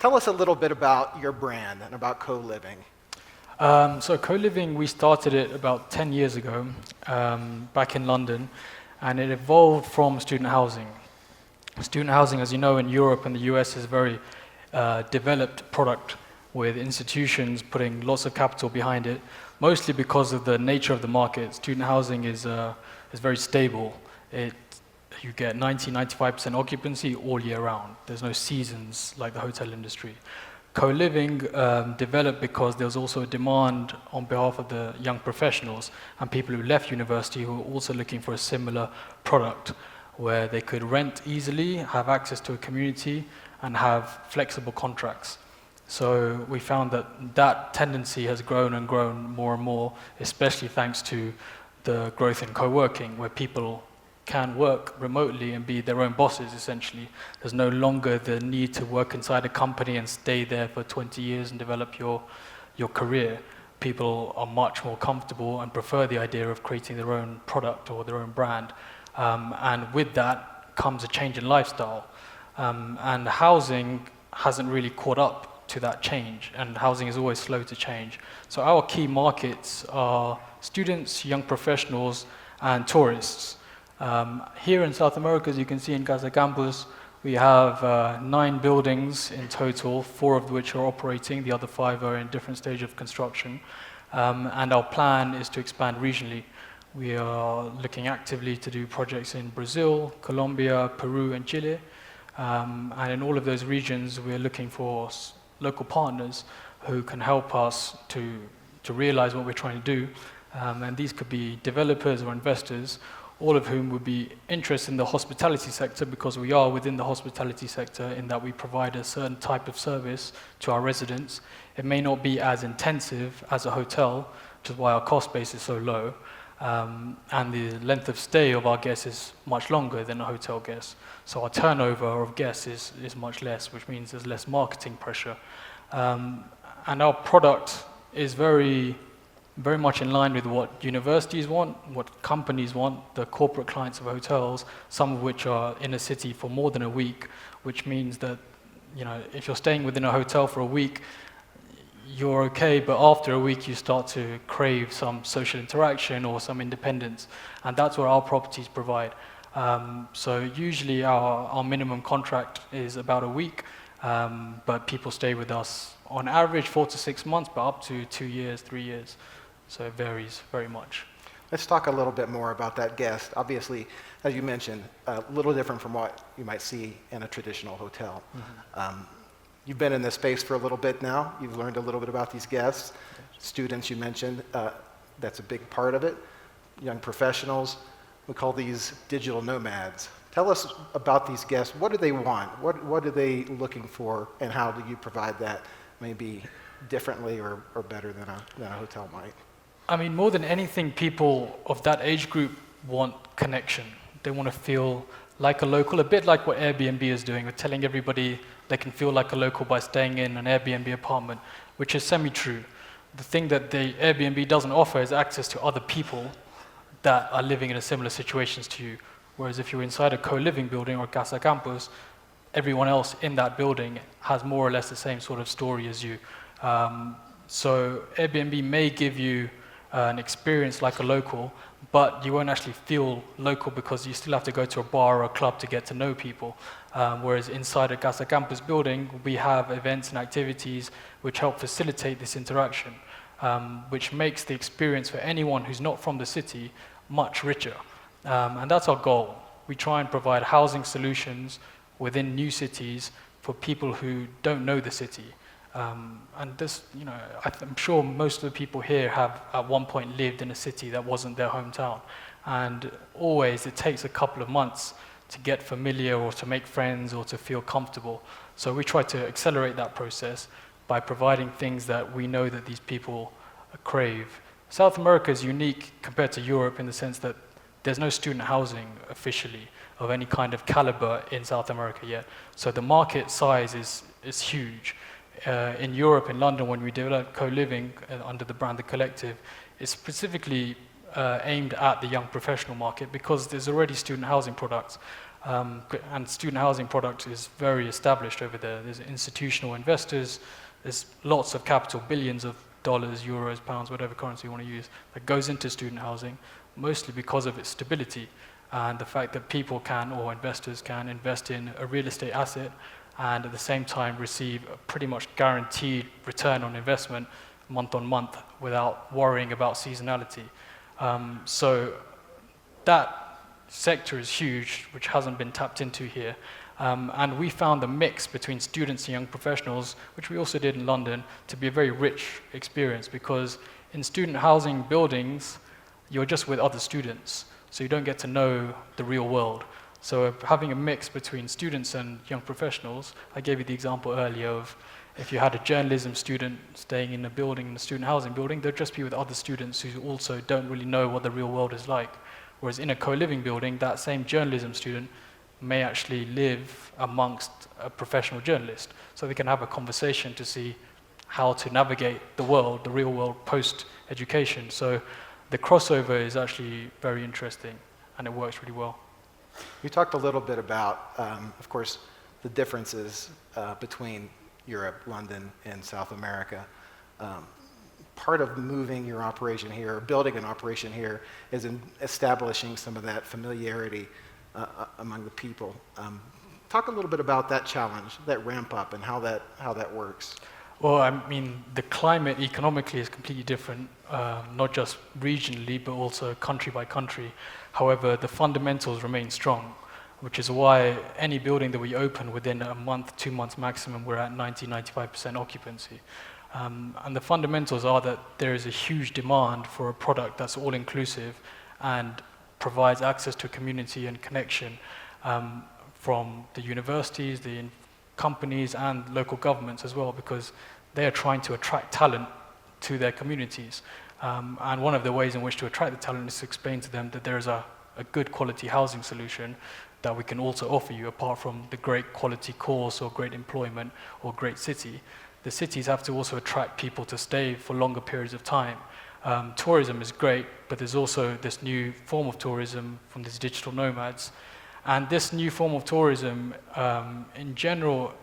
Tell us a little bit about your brand and about CoLiving. So CoLiving, we started it about 10 years ago, back in London, and it evolved from student housing. Student housing, as you know, in Europe and the US is a very developed product with institutions putting lots of capital behind it, mostly because of the nature of the market. Student housing is very stable. You get 90-95% occupancy all year round. There's no seasons like the hotel industry. CoLiving developed because there was also a demand on behalf of the young professionals and people who left university who were also looking for a similar product where they could rent easily, have access to a community, and have flexible contracts. So we found that tendency has grown and grown more and more, especially thanks to the growth in co-working, where people can work remotely and be their own bosses, essentially. There's no longer the need to work inside a company and stay there for 20 years and develop your career. People are much more comfortable and prefer the idea of creating their own product or their own brand. And with that comes a change in lifestyle. And housing hasn't really caught up to that change, and housing is always slow to change. So our key markets are students, young professionals, and tourists. Here in South America, as you can see in CASA campus, we have 9 buildings in total, 4 of which are operating, the other 5 are in different stage of construction. And our plan is to expand regionally. We are looking actively to do projects in Brazil, Colombia, Peru, and Chile. And in all of those regions, we're looking for local partners who can help us to realize what we're trying to do. And these could be developers or investors, all of whom would be interested in the hospitality sector, because we are within the hospitality sector in that we provide a certain type of service to our residents. It may not be as intensive as a hotel, which is why our cost base is so low, and the length of stay of our guests is much longer than a hotel guest. So our turnover of guests is much less, which means there's less marketing pressure. And our product is very much in line with what universities want, what companies want, the corporate clients of hotels, some of which are in a city for more than a week, which means that, you know, if you're staying within a hotel for a week, you're okay, but after a week you start to crave some social interaction or some independence, and that's what our properties provide. So usually our minimum contract is about a week, but people stay with us on average 4 to 6 months, but up to 2 years, 3 years. So it varies very much. Let's talk a little bit more about that guest. Obviously, as you mentioned, a little different from what you might see in a traditional hotel. Mm-hmm. You've been in this space for a little bit now. You've learned a little bit about these guests. Students, you mentioned, that's a big part of it. Young professionals, we call these digital nomads. Tell us about these guests. What do they want? What are they looking for, and how do you provide that maybe differently or better than a hotel might? I mean, more than anything, people of that age group want connection. They want to feel like a local, a bit like what Airbnb is doing. We're telling everybody they can feel like a local by staying in an Airbnb apartment, which is semi-true. The thing that the Airbnb doesn't offer is access to other people that are living in a similar situations to you. Whereas if you're inside a co-living building or CASA campus, everyone else in that building has more or less the same sort of story as you. So Airbnb may give you an experience like a local, but you won't actually feel local because you still have to go to a bar or a club to get to know people. Whereas inside a CASA campus building, we have events and activities which help facilitate this interaction, which makes the experience for anyone who's not from the city much richer. And that's our goal. We try and provide housing solutions within new cities for people who don't know the city. And this, you know, I'm sure most of the people here have at one point lived in a city that wasn't their hometown. And always it takes a couple of months to get familiar or to make friends or to feel comfortable. So we try to accelerate that process by providing things that we know that these people crave. South America is unique compared to Europe in the sense that there's no student housing officially of any kind of caliber in South America yet. So the market size is huge. In Europe, in London, when we developed CoLiving under the brand The Collective, it's specifically aimed at the young professional market because there's already student housing products. And student housing product is very established over there. There's institutional investors, there's lots of capital, billions of dollars, euros, pounds, whatever currency you want to use, that goes into student housing, mostly because of its stability and the fact that people can, or investors can, invest in a real estate asset and at the same time receive a pretty much guaranteed return on investment month on month without worrying about seasonality. So that sector is huge, which hasn't been tapped into here. And we found the mix between students and young professionals, which we also did in London, to be a very rich experience, because in student housing buildings, you're just with other students, so you don't get to know the real world. So having a mix between students and young professionals, I gave you the example earlier of if you had a journalism student staying in a building, in a student housing building, they'd just be with other students who also don't really know what the real world is like. Whereas in a co-living building, that same journalism student may actually live amongst a professional journalist. So they can have a conversation to see how to navigate the world, the real world, post-education. So the crossover is actually very interesting, and it works really well. You talked a little bit about, of course, the differences between Europe, London, and South America. Part of moving your operation here, or building an operation here, is in establishing some of that familiarity among the people. Talk a little bit about that challenge, that ramp up, and how that works. Well, I mean, the climate economically is completely different, not just regionally, but also country by country. However, the fundamentals remain strong, which is why any building that we open within a month, 2 months maximum, we're at 90-95% occupancy. And the fundamentals are that there is a huge demand for a product that's all-inclusive and provides access to community and connection from the universities, the companies, and local governments as well, because they are trying to attract talent to their communities. And one of the ways in which to attract the talent is to explain to them that there is a good quality housing solution that we can also offer you, apart from the great quality course or great employment or great city. The cities have to also attract people to stay for longer periods of time. Tourism is great, but there's also this new form of tourism from these digital nomads. And this new form of tourism, in general,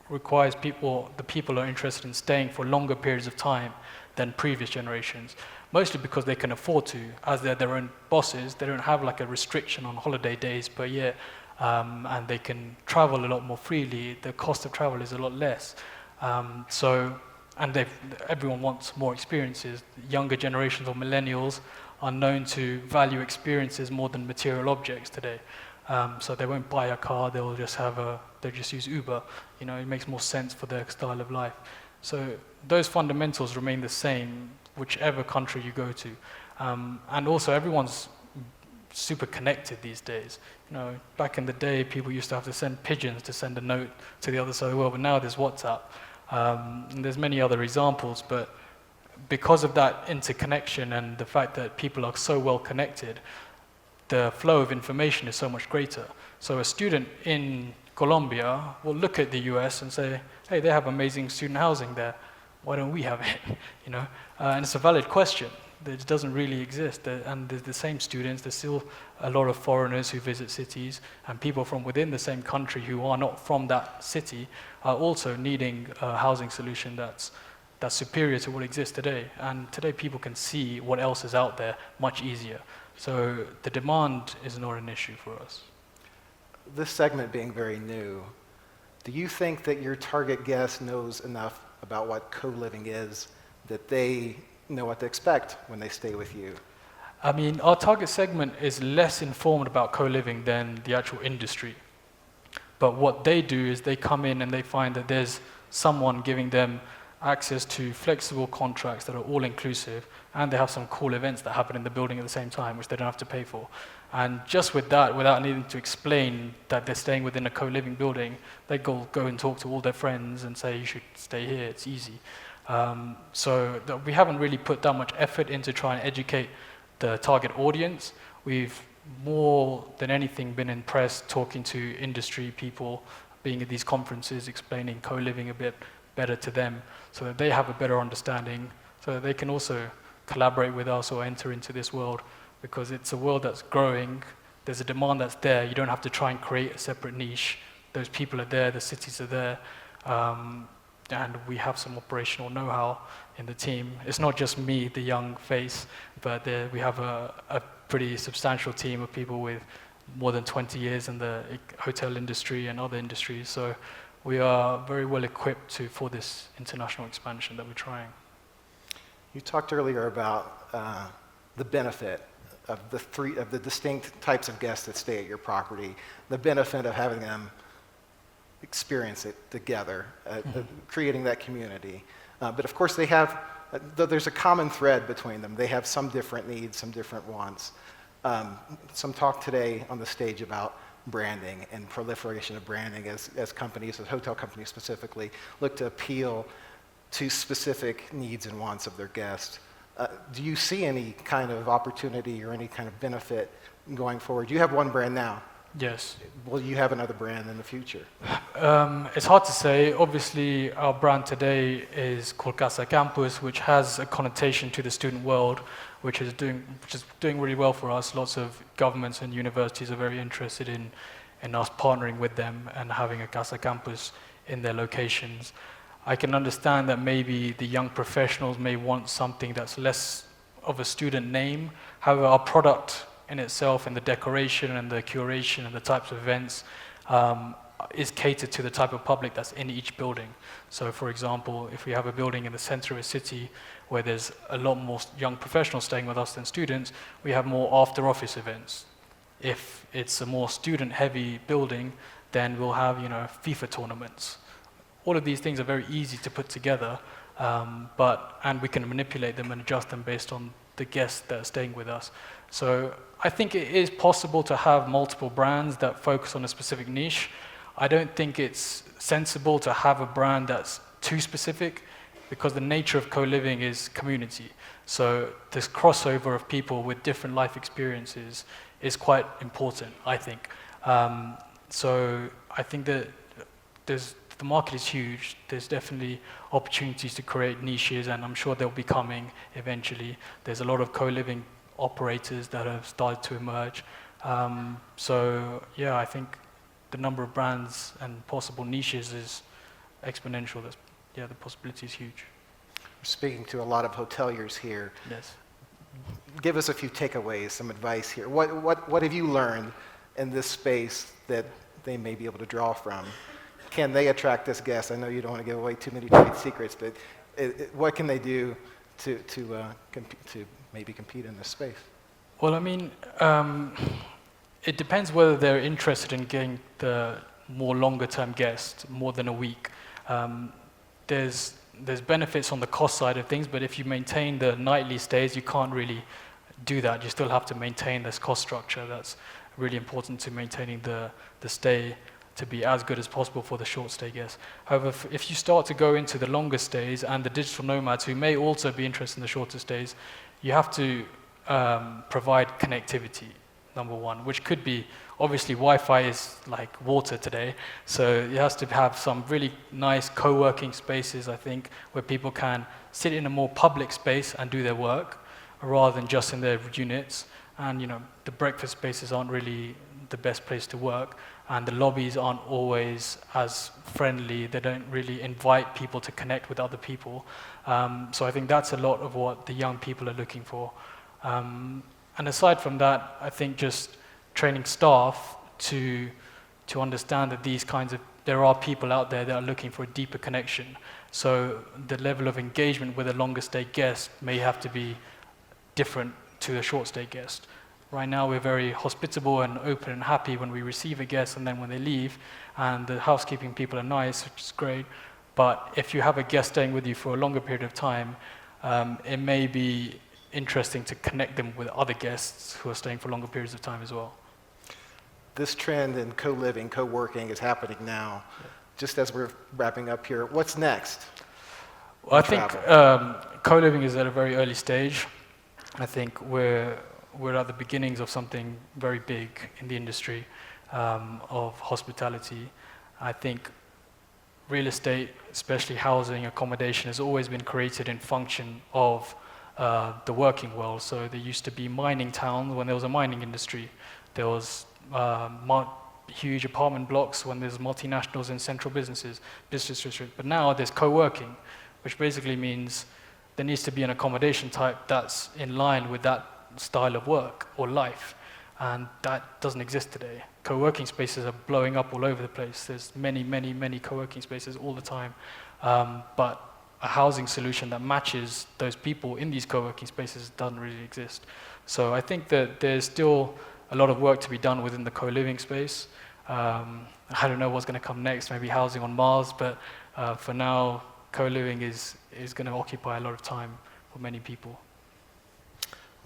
requires the people are interested in staying for longer periods of time than previous generations, mostly because they can afford to. As they're their own bosses, they don't have like a restriction on holiday days per year, and they can travel a lot more freely. The cost of travel is a lot less. Everyone wants more experiences. Younger generations or millennials are known to value experiences more than material objects today. So they won't buy a car, they'll just use Uber. You know, it makes more sense for their style of life. So those fundamentals remain the same, whichever country you go to. And also everyone's super connected these days. You know, back in the day, people used to have to send pigeons to send a note to the other side of the world, but now there's WhatsApp. And there's many other examples, but because of that interconnection and the fact that people are so well connected, the flow of information is so much greater. So a student in Colombia will look at the US and say, hey, they have amazing student housing there. Why don't we have it? You know, and it's a valid question. It doesn't really exist. And there's the same students, there's still a lot of foreigners who visit cities, and people from within the same country who are not from that city are also needing a housing solution that's superior to what exists today. And today people can see what else is out there much easier. So the demand is not an issue for us. This segment being very new, do you think that your target guest knows enough about what co-living is that they know what to expect when they stay with you? I mean, our target segment is less informed about co-living than the actual industry. But what they do is they come in and they find that there's someone giving them access to flexible contracts that are all-inclusive, and they have some cool events that happen in the building at the same time, which they don't have to pay for. And just with that, without needing to explain that they're staying within a co-living building, they go and talk to all their friends and say, you should stay here, it's easy. So we haven't really put that much effort into trying to educate the target audience. We've more than anything been impressed talking to industry people, being at these conferences, explaining co-living a bit better to them so that they have a better understanding, so that they can also collaborate with us or enter into this world, because it's a world that's growing. there's a demand that's there. You don't have to try and create a separate niche. Those people are there, the cities are there, and we have some operational know-how in the team. It's not just me, the young face, but we have a pretty substantial team of people with more than 20 years in the hotel industry and other industries. So we are very well equipped for this international expansion that we're trying. You talked earlier about the benefit of the distinct types of guests that stay at your property, the benefit of having them experience it together, creating that community. But of course there's a common thread between them. They have some different needs, some different wants. Some talk today on the stage about branding and proliferation of branding as companies, as hotel companies specifically, look to appeal to specific needs and wants of their guests. Do you see any kind of opportunity or any kind of benefit going forward? You have one brand now. Yes. Will you have another brand in the future? It's hard to say. Obviously, our brand today is called CASA Campus, which has a connotation to the student world, which is doing really well for us. Lots of governments and universities are very interested in us partnering with them and having a CASA Campus in their locations. I can understand that maybe the young professionals may want something that's less of a student name. However, our product in itself and the decoration and the curation and the types of events is catered to the type of public that's in each building. So for example, if we have a building in the center of a city where there's a lot more young professionals staying with us than students, we have more after office events. If it's a more student heavy building, then we'll have FIFA tournaments. All of these things are very easy to put together, and we can manipulate them and adjust them based on the guests that are staying with us. So I think it is possible to have multiple brands that focus on a specific niche. I don't think it's sensible to have a brand that's too specific, because the nature of co-living is community. So this crossover of people with different life experiences is quite important, I think. So I think that the market is huge. There's definitely opportunities to create niches, and I'm sure they'll be coming eventually. There's a lot of co-living operators that have started to emerge. So yeah, I think the number of brands and possible niches is exponential. The possibility is huge. We're speaking to a lot of hoteliers here. Yes. Give us a few takeaways, some advice here. What have you learned in this space that they may be able to draw from? Can they attract this guest? I know you don't want to give away too many trade secrets, but what can they do to maybe compete in this space? Well, I mean, it depends whether they're interested in getting the more longer-term guest, more than a week. There's benefits on the cost side of things, but if you maintain the nightly stays, you can't really do that. You still have to maintain this cost structure. That's really important to maintaining the stay to be as good as possible for the short stay guests. However, if you start to go into the longer stays and the digital nomads who may also be interested in the shorter stays, you have to provide connectivity, number one, which could be, obviously Wi-Fi is like water today, so it has to have some really nice co-working spaces, I think, where people can sit in a more public space and do their work rather than just in their units. And the breakfast spaces aren't really the best place to work, and the lobbies aren't always as friendly. They don't really invite people to connect with other people. So I think that's a lot of what the young people are looking for. And aside from that, I think just training staff to understand that there are people out there that are looking for a deeper connection. So the level of engagement with a longer stay guest may have to be different to a short stay guest. Right now we're very hospitable and open and happy when we receive a guest and then when they leave, and the housekeeping people are nice, which is great. But if you have a guest staying with you for a longer period of time, it may be interesting to connect them with other guests who are staying for longer periods of time as well. This trend in co-living, co-working is happening now. Yeah. Just as we're wrapping up here, what's next? Well, I think co-living is at a very early stage. I think we're at the beginnings of something very big in the industry of hospitality. I think real estate, especially housing, accommodation, has always been created in function of the working world. So there used to be mining towns when there was a mining industry. There was huge apartment blocks when there's multinationals and central business district. But now there's co-working, which basically means there needs to be an accommodation type that's in line with that style of work or life. And that doesn't exist today. Co-working spaces are blowing up all over the place. There's many, many, many co-working spaces all the time. But a housing solution that matches those people in these co-working spaces doesn't really exist. So I think that there's still a lot of work to be done within the co-living space. I don't know what's going to come next, maybe housing on Mars, but for now, co-living is going to occupy a lot of time for many people.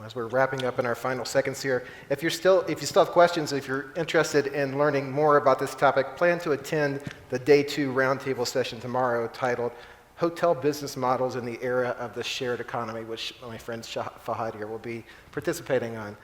As we're wrapping up in our final seconds here, if you still have questions, if you're interested in learning more about this topic, plan to attend the Day 2 roundtable session tomorrow titled Hotel Business Models in the Era of the Shared Economy, which my friend Fahad here will be participating on.